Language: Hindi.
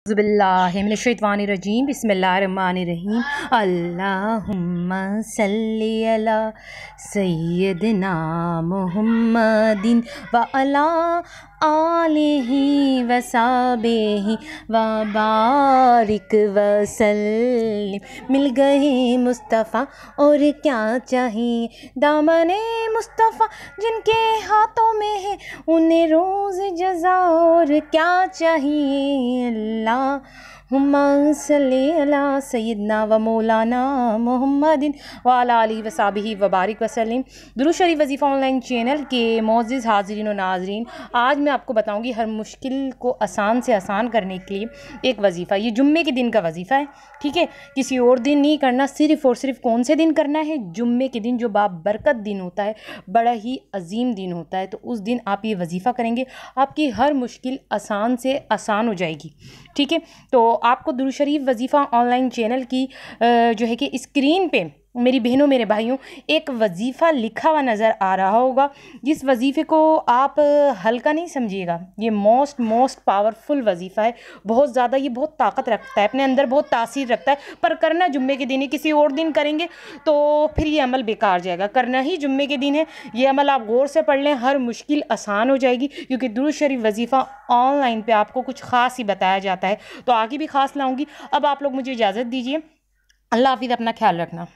बिस्मिल्लाहिर्रहमानिर्रहीम बिस्मिल्लाहिर्रहमानिर्रहीम अल्लाहुम्मा सल्ली अला सय्यदिना मुहम्मदिन व अला आलिहि व साहबिहि व बारिक व सल्लिम। मिल गए मुस्तफ़ा और क्या चाहिए, दामने मुस्तफ़ा जिनके हाथों में है उन्हें रोज़ जज़ा और क्या चाहिए। अल्लाहुम्मा सल्ली अला सय्यदना व मौलाना मुहम्मदिन व अला आलिहि व साहबिहि व बारिक वसल्लम। दुरूद शरीफ वजीफ़ा ऑनलाइन चैनल के मोअज़्ज़िज़ हाज़रीन और नाज़रीन, आज मैं आपको बताऊंगी हर मुश्किल को आसान से आसान करने के लिए एक वजीफ़ा। ये जुम्मे के दिन का वजीफ़ा है, ठीक है, किसी और दिन नहीं करना, सिर्फ़ और सिर्फ कौन से दिन करना है, जुम्मे के दिन, जो बाबरकत दिन होता है, बड़ा ही अजीम दिन होता है। तो उस दिन आप ये वजीफ़ा करेंगे, आपकी हर मुश्किल आसान से आसान हो जाएगी, ठीक है। तो आपको दुरूद शरीफ वजीफ़ा ऑनलाइन चैनल की जो है कि स्क्रीन पे मेरी बहनों मेरे भाइयों एक वजीफ़ा लिखा हुआ नज़र आ रहा होगा। जिस वजीफ़े को आप हल्का नहीं समझिएगा, ये मोस्ट पावरफुल वजीफ़ा है। बहुत ज़्यादा ये बहुत ताकत रखता है, अपने अंदर बहुत तासीर रखता है। पर करना जुम्मे के दिन है, किसी और दिन करेंगे तो फिर ये अमल बेकार जाएगा। करना ही जुम्मे के दिन है। ये अमल आप गौर से पढ़ लें, हर मुश्किल आसान हो जाएगी, क्योंकि दुरूद शरीफ वजीफ़ा ऑनलाइन पे आपको कुछ ख़ास ही बताया जाता है। तो आगे भी ख़ास लाऊंगी। अब आप लोग मुझे इजाज़त दीजिए। अल्लाह हाफ़िज़, अपना ख्याल रखना।